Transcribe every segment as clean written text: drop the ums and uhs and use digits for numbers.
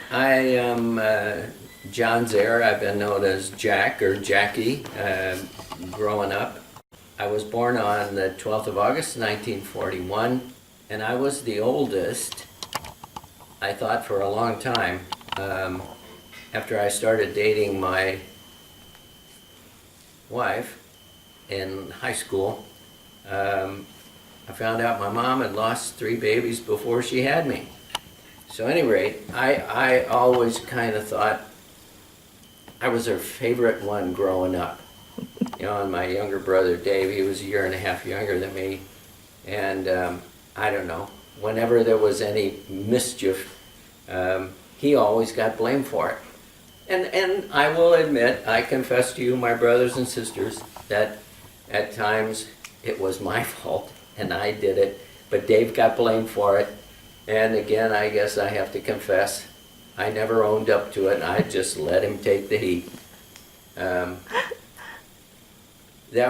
I am John Zerr. I've been known as Jack or Jackie growing up. I was born on the 12th of August, 1941, and I was the oldest, I thought, for a long time. After I started dating my wife in high school, I found out my mom had lost 3 babies before she had me. So at any rate, I always kind of thought I was her favorite one growing up. You know, and my younger brother Dave, he was a year and a half younger than me, and I don't know, whenever there was any mischief, he always got blamed for it. And I will admit, I confess to you, my brothers and sisters, that at times it was my fault and I did it, but Dave got blamed for it. And again, I guess I have to confess, I never owned up to it. I just let him take the heat. That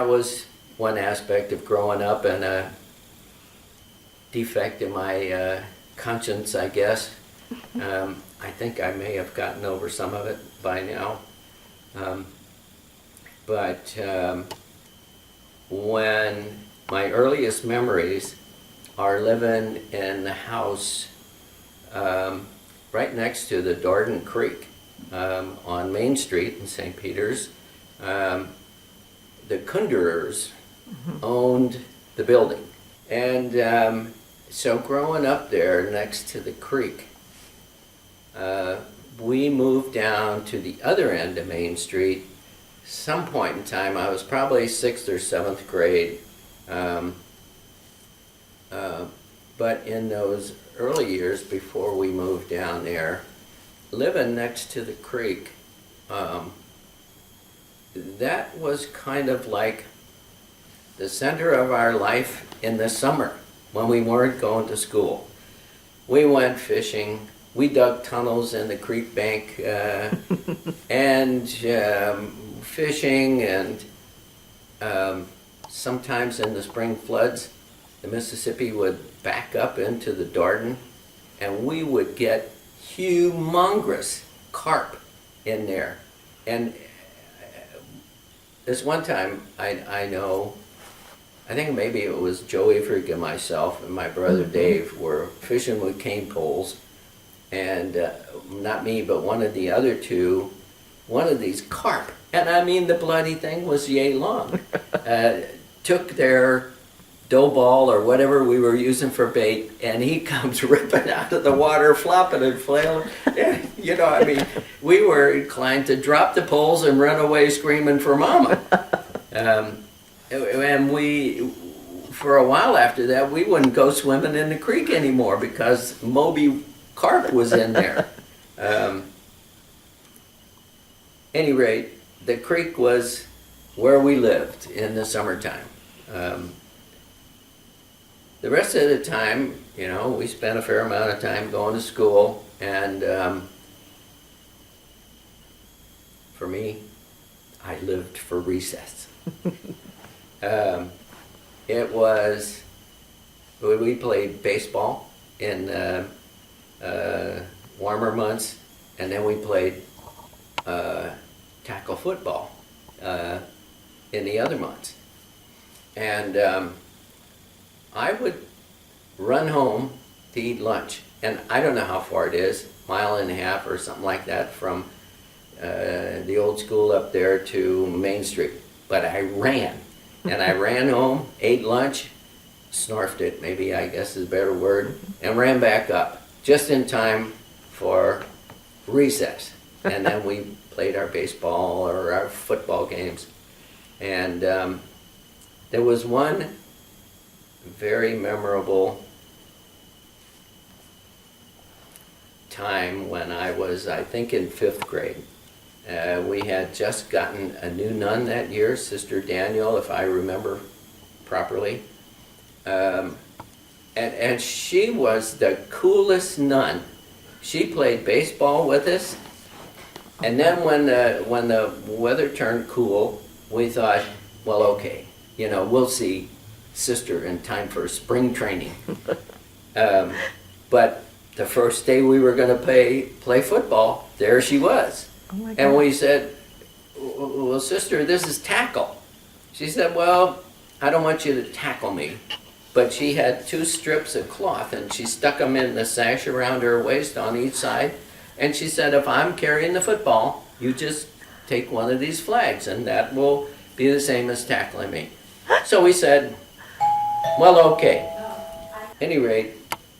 was one aspect of growing up, and a defect in my conscience, I guess. I think I may have gotten over some of it by now. But when my earliest memories are living in the house right next to the Dardenne Creek on Main Street in St. Peters. The Kunderers owned the building. And so growing up there next to the creek, we moved down to the other end of Main Street. Some point in time, I was probably 6th or 7th grade. But in those early years before we moved down there, living next to the creek, that was kind of like the center of our life in the summer when we weren't going to school. We went fishing, we dug tunnels in the creek bank and fishing, and sometimes in the spring floods, the Mississippi would back up into the Dardenne, and we would get humongous carp in there. And this one time, I know, I think maybe it was Joe Ifrig and myself and my brother Dave were fishing with cane poles, and not me, but one of the other two, one of these carp, and I mean the bloody thing was yay long, took their dough ball or whatever we were using for bait, and he comes ripping out of the water, flopping and flailing. You know, I mean, we were inclined to drop the poles and run away screaming for mama. And we, for a while after that, we wouldn't go swimming in the creek anymore because Moby carp was in there. Any rate, the creek was where we lived in the summertime. The rest of the time, you know, we spent a fair amount of time going to school, and for me, I lived for recess. It was, we played baseball in warmer months, and then we played tackle football in the other months. And I would run home to eat lunch, and I don't know how far it is, mile and a half or something like that from the old school up there to Main Street. But I ran, and I ran home, ate lunch, snorfed it, maybe I guess is a better word, and ran back up just in time for recess. And then we played our baseball or our football games. And there was one very memorable time when I was, I think, in 5th grade. We had just gotten a new nun that year, Sister Daniel, if I remember properly. And she was the coolest nun. She played baseball with us. And then when the weather turned cool, we thought, well, okay, you know, we'll see Sister in time for spring training. But the first day we were going to play football, there she was. Oh my God. And we said, well, sister, this is tackle. She said, well, I don't want you to tackle me. But she had 2 strips of cloth, and she stuck them in the sash around her waist on each side. And she said, if I'm carrying the football, you just take one of these flags, and that will be the same as tackling me. So we said, well, okay. Any rate,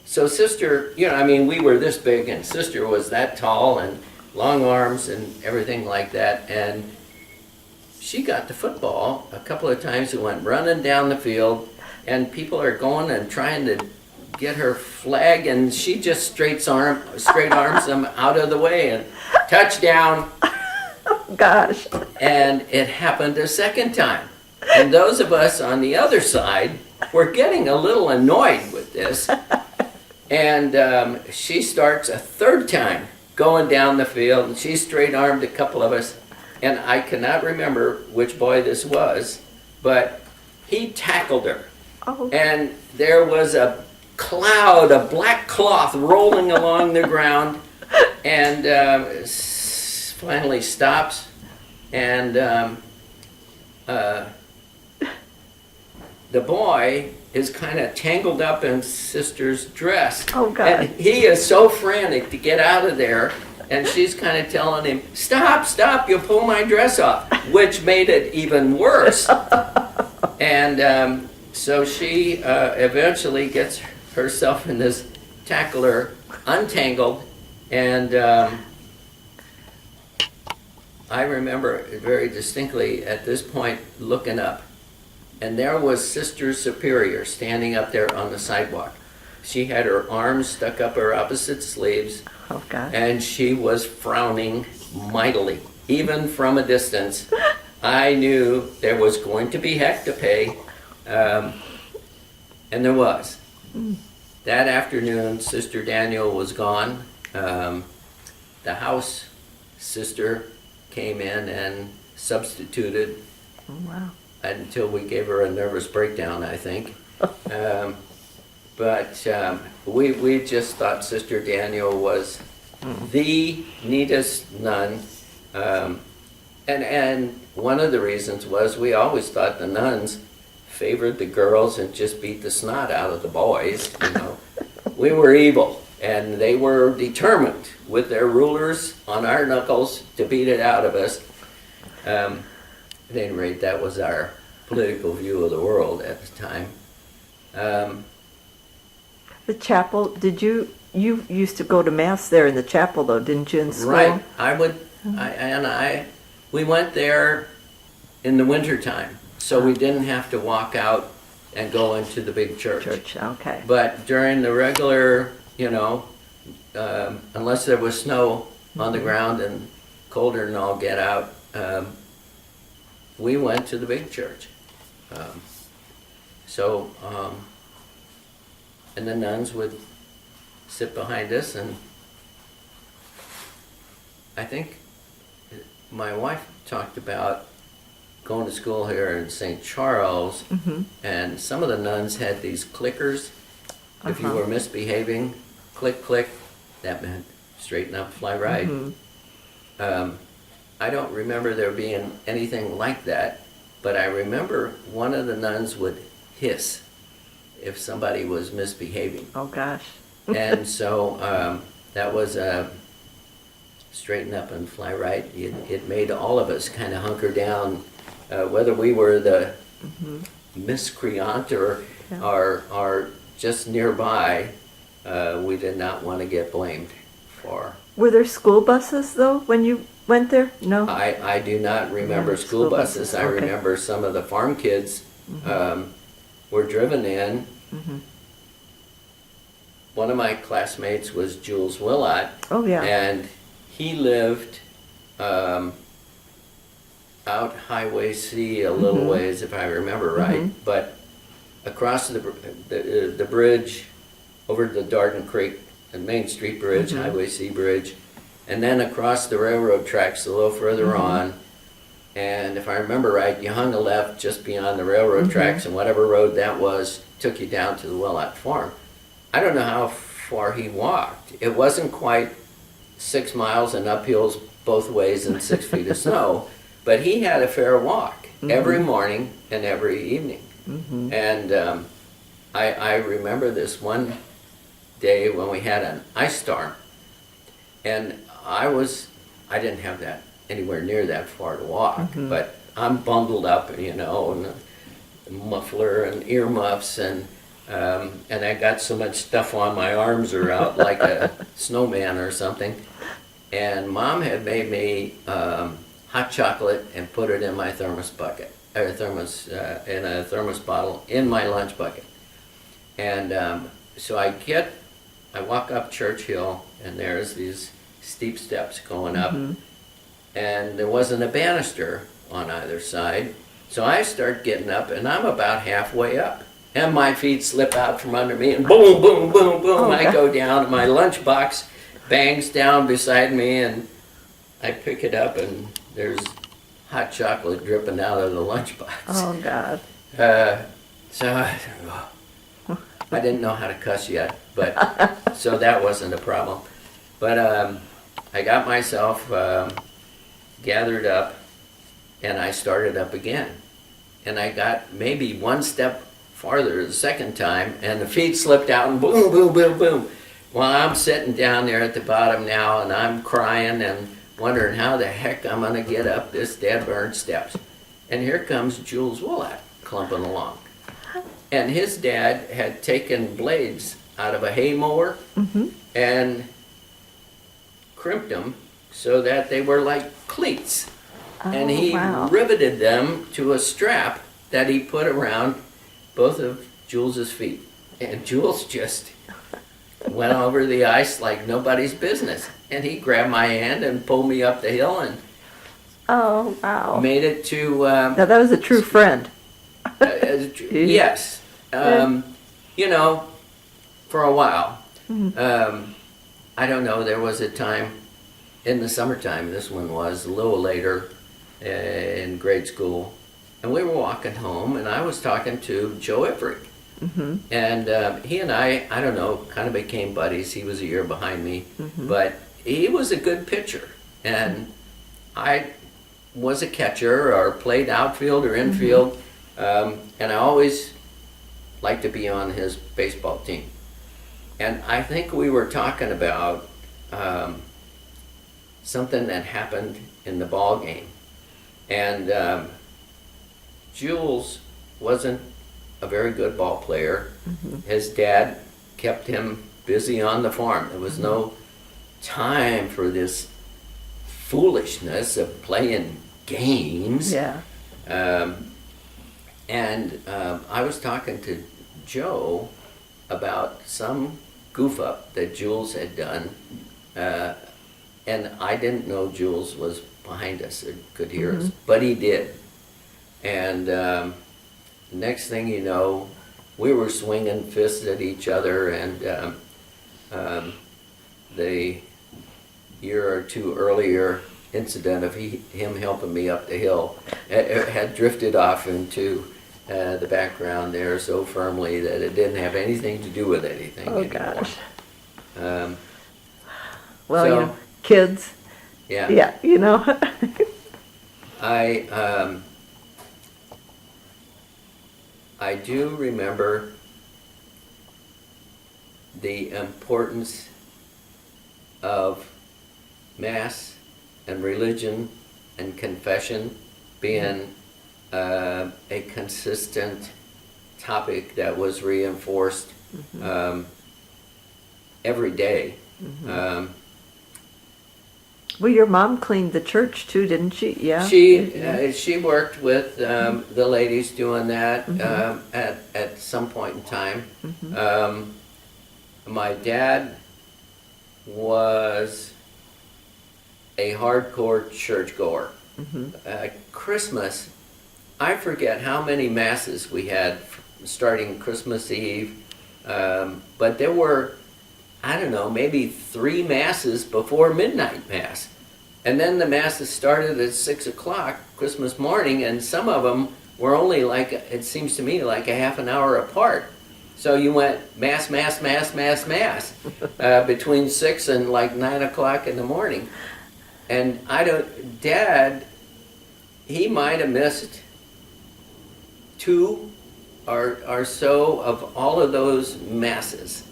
so sister, we were this big, and sister was that tall and long arms and everything like that. And she got the football a couple of times and went running down the field, and people are going and trying to get her flag, and she just straight arms them out of the way, and touchdown. Gosh. And it happened a second time. And those of us on the other side were getting a little annoyed with this. And she starts a third time going down the field, and she straight armed a couple of us. And I cannot remember which boy this was, but he tackled her. Oh. And there was a cloud of black cloth rolling along the ground, and finally stops, and the boy is kind of tangled up in sister's dress. Oh, God. And he is so frantic to get out of there, and she's kind of telling him, stop, you'll pull my dress off, which made it even worse. And so she eventually gets herself in this tackler untangled, and I remember very distinctly at this point looking up, and there was Sister Superior standing up there on the sidewalk. She had her arms stuck up her opposite sleeves, Oh, God. and she was frowning mightily. Even from a distance, I knew there was going to be heck to pay, and there was. That afternoon, Sister Daniel was gone. The house sister came in and substituted Oh, wow. until we gave her a nervous breakdown, I think. But we just thought Sister Daniel was the neatest nun. And one of the reasons was we always thought the nuns favored the girls and just beat the snot out of the boys. We were evil, and they were determined with their rulers on our knuckles to beat it out of us. At any rate, that was our political view of the world at the time. The chapel, you used to go to Mass there in the chapel, though, didn't you, in school? Right, we went there in the wintertime, so we didn't have to walk out and go into the big church. Okay. But during the regular, unless there was snow on the ground and colder than all get out, we went to the big church. And the nuns would sit behind us, and I think my wife talked about going to school here in St. Charles, and some of the nuns had these clickers. If you were misbehaving, click, click, that meant straighten up, fly right. I don't remember there being anything like that, but I remember one of the nuns would hiss if somebody was misbehaving. Oh, gosh. And so that was straighten up and fly right. It made all of us kind of hunker down, whether we were the miscreant or just nearby. We did not want to get blamed for. Were there school buses, though, when you went there? No? I do not remember school buses. I Okay. remember some of the farm kids were driven in. One of my classmates was Jules Willott. Oh, yeah. And he lived out Highway C a little ways, if I remember right. But across the bridge over the Dardenne Creek, the Main Street Bridge, Highway C Bridge, and then across the railroad tracks a little further on. And if I remember right, you hung a left just beyond the railroad tracks, and whatever road that was took you down to the Willott farm. I don't know how far he walked. It wasn't quite 6 miles and uphills both ways and 6 feet of snow, but he had a fair walk every morning and every evening. And I remember this one day when we had an ice storm, and I didn't have that anywhere near that far to walk, but I'm bundled up, you know, and a muffler and earmuffs, and I got so much stuff on my arms are out like a snowman or something. And Mom had made me hot chocolate and put it in my thermos bucket, or in a thermos bottle in my lunch bucket. And so I walk up Church Hill, and there's these steep steps going up, and there wasn't a banister on either side. So I start getting up, and I'm about halfway up, and my feet slip out from under me, and boom, boom, boom, boom, I go down, and my lunchbox bangs down beside me, and I pick it up, and there's hot chocolate dripping out of the lunchbox. Oh, God. So I didn't know how to cuss yet, but so that wasn't a problem. But I got myself gathered up, and I started up again. And I got maybe one step farther the second time, and the feet slipped out, and boom, boom, boom, boom. Well, I'm sitting down there at the bottom now, and I'm crying and wondering how the heck I'm going to get up this dead burn steps. And here comes Jules Willott clumping along. And his dad had taken blades out of a hay mower and crimped them so that they were like cleats. And he riveted them to a strap that he put around both of Jules's feet. And Jules just went over the ice like nobody's business. And he grabbed my hand and pulled me up the hill and made it to... now, that was a true friend. Yes. You know, for a while. I don't know, there was a time in the summertime, this one was a little later in grade school, and we were walking home, and I was talking to Joe Iverick. And he and I don't know, kind of became buddies. He was a year behind me, but he was a good pitcher, and I was a catcher or played outfield or infield, and I always liked to be on his baseball team. And I think we were talking about something that happened in the ball game, and Jules wasn't a very good ball player. His dad kept him busy on the farm. There was no time for this foolishness of playing games. And I was talking to Joe about some goof up that Jules had done, and I didn't know Jules was behind us or could hear us, but he did. And next thing you know, we were swinging fists at each other, and the year or two earlier incident of him helping me up the hill had drifted off into the background there so firmly that it didn't have anything to do with anything anymore. Gosh. So, Well, you know, kids. Yeah, you know. I do remember the importance of Mass and religion and confession being a consistent topic that was reinforced every day. Well, your mom cleaned the church too, didn't she? Yeah. She worked with the ladies doing that at some point in time. My dad was a hardcore churchgoer. Christmas, I forget how many masses we had starting Christmas Eve, but there were, I don't know, maybe 3 masses before midnight mass. And then the masses started at 6 o'clock Christmas morning, and some of them were only like, it seems to me, like a half an hour apart. So you went mass, mass, mass, mass, mass between 6 and like 9 o'clock in the morning. And Dad, he might have missed 2 or so of all of those masses.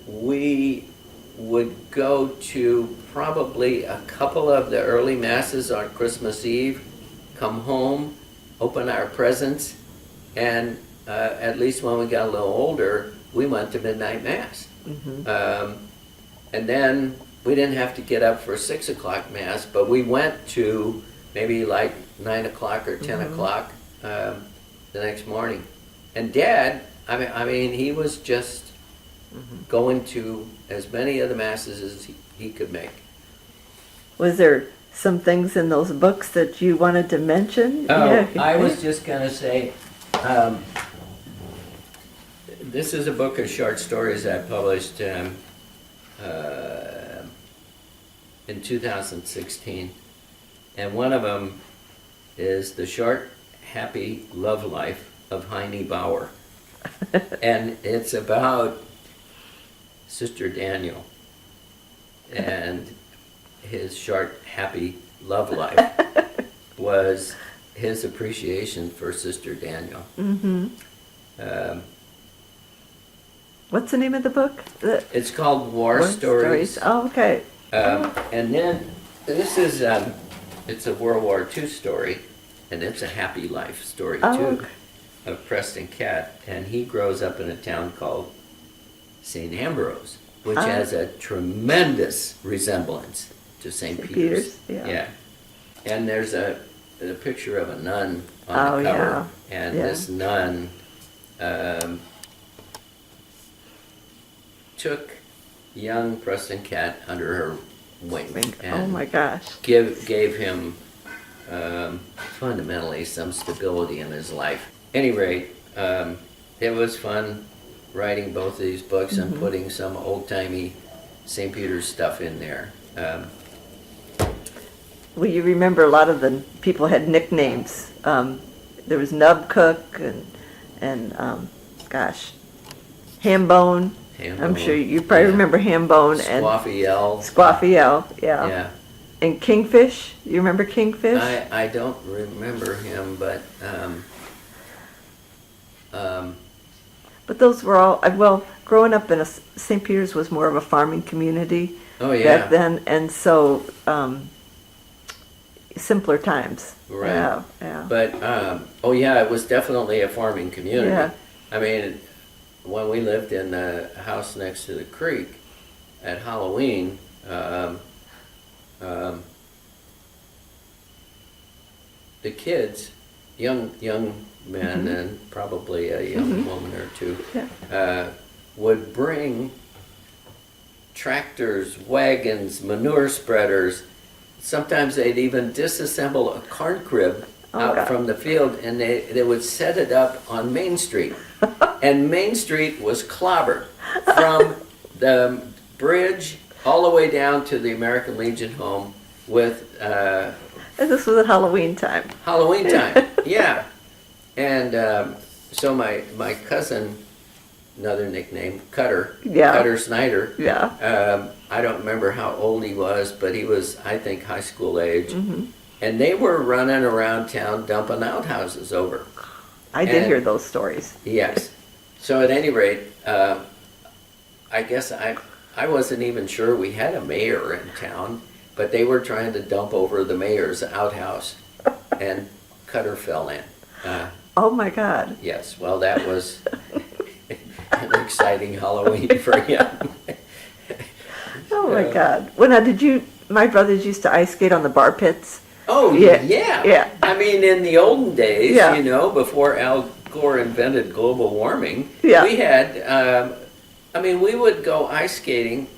We would go to probably a couple of the early masses on Christmas Eve, come home, open our presents, and at least when we got a little older, we went to midnight mass. And then we didn't have to get up for a 6 o'clock mass, but we went to maybe like 9 o'clock or 10 o'clock the next morning. And Dad, I mean, he was just going to as many of the masses as he could make. Was there some things in those books that you wanted to mention? Oh, I was just gonna say, this is a book of short stories I published in 2016, and one of them is The Short, Happy Love Life of Heine Bauer. And it's about Sister Daniel and his short, happy love life was his appreciation for Sister Daniel. What's the name of the book? It's called War Stories. Oh, okay. And then this is, it's a World War II story, and it's a happy life story too, Okay. of Preston Cat. And he grows up in a town called St. Ambrose, which has a tremendous resemblance to St. Peter's. Yeah. And there's a picture of a nun on the cover, and this nun took young Preston Cat under her wing and Oh my gosh. gave him fundamentally some stability in his life. Any rate, it was fun writing both of these books and putting some old-timey St. Peter's stuff in there. Well, you remember a lot of the people had nicknames. There was Nub Cook and gosh, Hambone. I'm sure you probably remember Hambone and Squaffiel. Squaffiel, Yeah. And Kingfish. You remember Kingfish? I don't remember him, but But those were all, well, growing up in St. Peter's was more of a farming community back then, and so simpler times. Right. Yeah. But it was definitely a farming community. Yeah. I mean, when we lived in the house next to the creek at Halloween, the kids, young men and probably a young woman or two, would bring tractors, wagons, manure spreaders. Sometimes they'd even disassemble a corn crib out from the field, and they would set it up on Main Street. And Main Street was clobbered from the bridge all the way down to the American Legion home with And this was at Halloween time. Halloween time, yeah. And so my cousin, another nickname, Cutter, Cutter Snyder. Yeah. I don't remember how old he was, but he was, I think, high school age. And they were running around town dumping outhouses over. I did hear those stories. Yes. So at any rate, I guess I wasn't even sure we had a mayor in town, but they were trying to dump over the mayor's outhouse, and Cutter fell in. Oh my God. Yes, well, that was an exciting Halloween for him. Oh my God. Well, now, my brothers used to ice skate on the bar pits. Oh, Yeah. yeah. I mean, in the olden days, Yeah. before Al Gore invented global warming, Yeah. we had, we would go ice skating.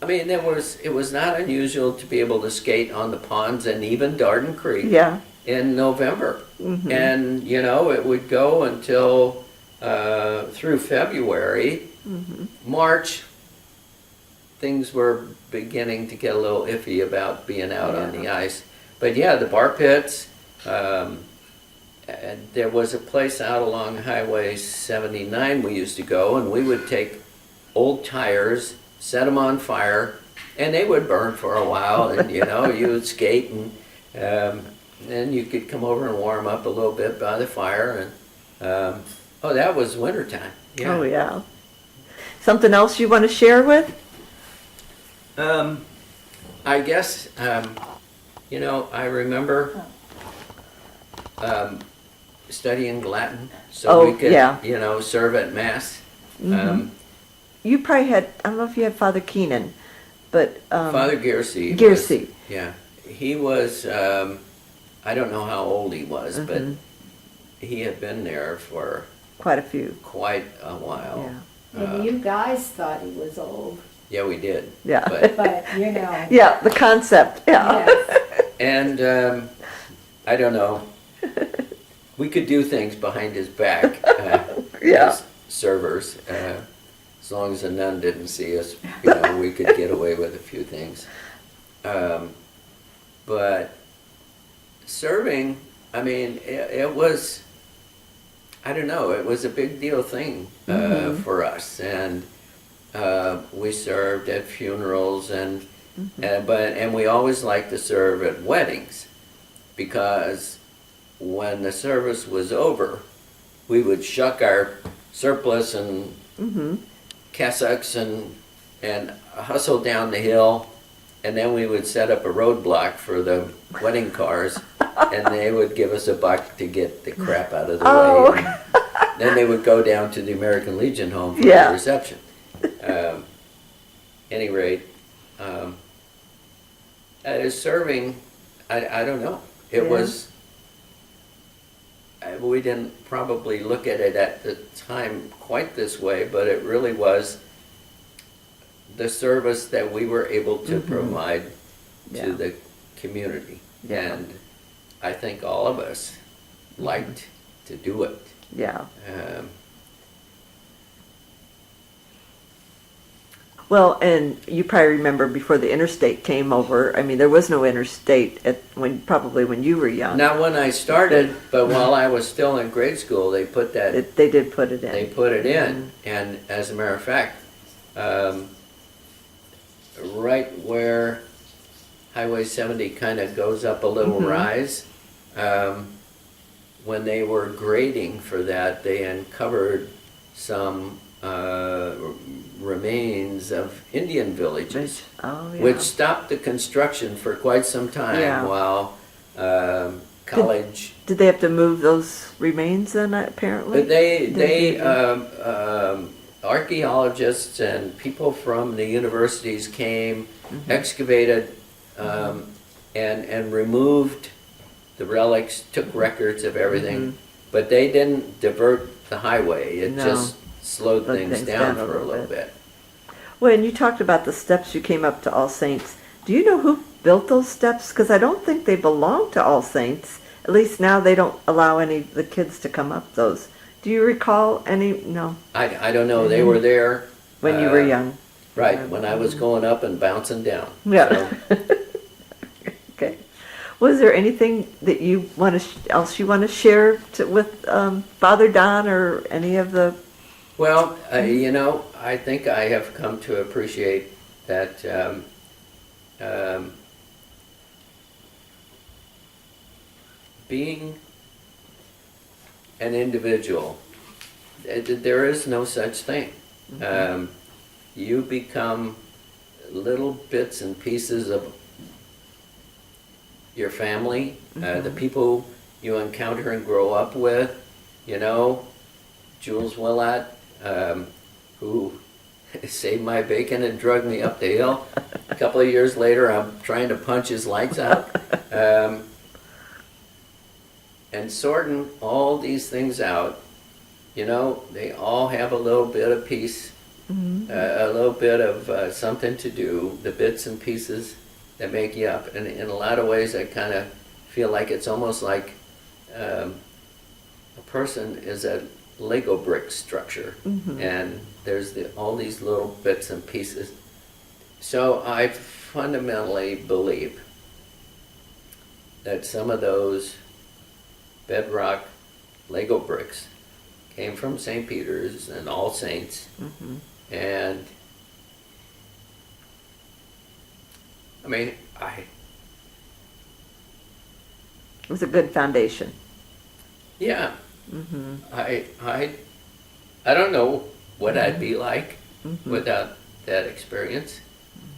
I mean, it was not unusual to be able to skate on the ponds and even Dardenne Creek in November. And, it would go until through February. March, things were beginning to get a little iffy about being out on the ice. But yeah, the bar pits, there was a place out along Highway 79 we used to go, and we would take old tires, set them on fire, and they would burn for a while, and you would skate, and then you could come over and warm up a little bit by the fire, and that was wintertime. Yeah. Oh, yeah. Something else you want to share with? I guess, I remember studying Latin so we could, yeah. serve at Mass. Mm-hmm. You probably had, I don't know if you had Father Keenan, but... Father Gearsey. Gearsey. Yeah. He was, I don't know how old he was, but he had been there for... Quite a while. Yeah. And you guys thought he was old. Yeah, we did. Yeah. But, Yeah, the concept, yeah. Yes. And I don't know. We could do things behind his back Yeah. as servers. As long as a nun didn't see us, we could get away with a few things. But serving, I mean, it was, I don't know, it was a big deal thing for us. And we served at funerals, and we always liked to serve at weddings, because when the service was over, we would shuck our surplice and cassocks and hustle down the hill, and then we would set up a roadblock for the wedding cars, and they would give us $1 to get the crap out of the way. And then they would go down to the American Legion home for the reception. Any rate, as serving, I don't know. It was, we didn't probably look at it at the time quite this way, but it really was the service that we were able to provide to the community. Yeah. And I think all of us liked to do it. Yeah. Well, and you probably remember before the interstate came over. I mean, there was no interstate probably when you were young. Not when I started, but while I was still in grade school, they put that. They did put it in. They put it in, and as a matter of fact, right where Highway 70 kind of goes up a little rise, when they were grading for that, they uncovered some remains of Indian villages, which stopped the construction for quite some time while college. Did they have to move those remains then? Apparently, archaeologists and people from the universities came, excavated, and removed the relics, took records of everything, but they didn't divert the highway. It just slowed things down for a little bit. Well, and you talked about the steps you came up to All Saints. Do you know who built those steps? Because I don't think they belong to All Saints. At least now they don't allow any of the kids to come up those. Do you recall any? No. I don't know. They were there. When you were young. Right, when I was going up and bouncing down. Yeah. So. Okay. Was there anything that you else you want to share with Father Don or any of the? Well, I think I have come to appreciate that being an individual, there is no such thing. You become little bits and pieces of your family, the people you encounter and grow up with. Jules Willott, who saved my bacon and drugged me up the hill. A couple of years later, I'm trying to punch his lights out. And sorting all these things out, they all have a little bit of peace, a little bit of something to do, the bits and pieces that make you up. And in a lot of ways, I kind of feel like it's almost like a person is a Lego brick structure, and there's all these little bits and pieces. So I fundamentally believe that some of those bedrock Lego bricks. Came from St. Peter's and All Saints. Mm-hmm. And I mean, It was a good foundation. yeah, Mm-hmm. I don't know what I'd be like Mm-hmm. without that experience.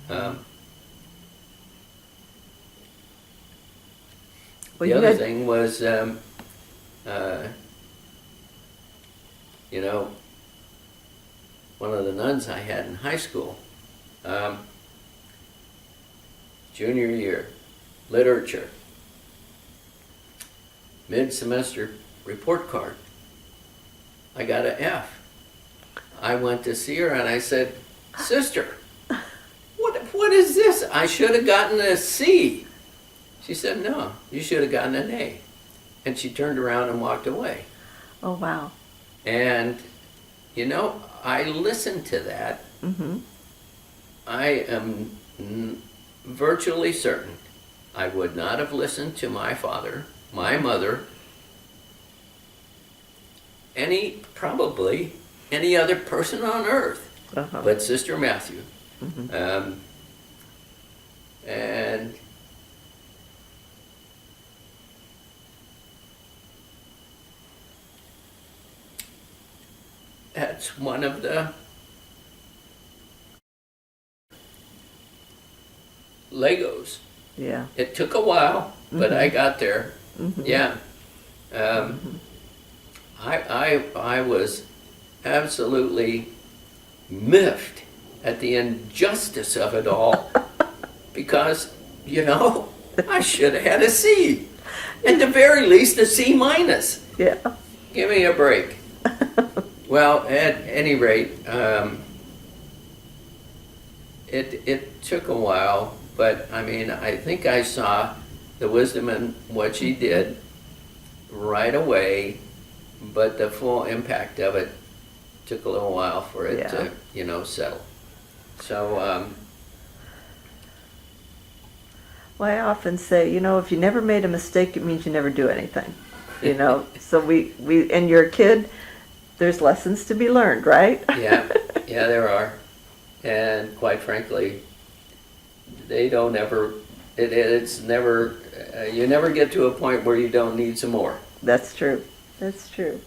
Well, The you other had, thing was, one of the nuns I had in high school, junior year, literature, mid-semester report card. I got an F. I went to see her and I said, "Sister, what is this? I should have gotten a C." She said, "No, you should have gotten an A." And she turned around and walked away. oh, wow. And, I listened to that. Mm-hmm. I am virtually certain I would not have listened to my father, my mother, probably any other person on earth Uh-huh. but Sister Matthew. Mm-hmm. And that's one of the Legos. Yeah. It took a while, but I got there. Mm-hmm. Yeah. I was absolutely miffed at the injustice of it all because, I should have had a C. At the very least, a C minus. Yeah. Give me a break. Well, at any rate, it took a while, but I mean, I think I saw the wisdom in what she did right away, but the full impact of it took a little while for it to, settle. So, Well, I often say, if you never made a mistake, it means you never do anything. So we and you're a kid, there's lessons to be learned, right? yeah, there are. And quite frankly, they don't ever, it's never, you never get to a point where you don't need some more. That's true. That's true.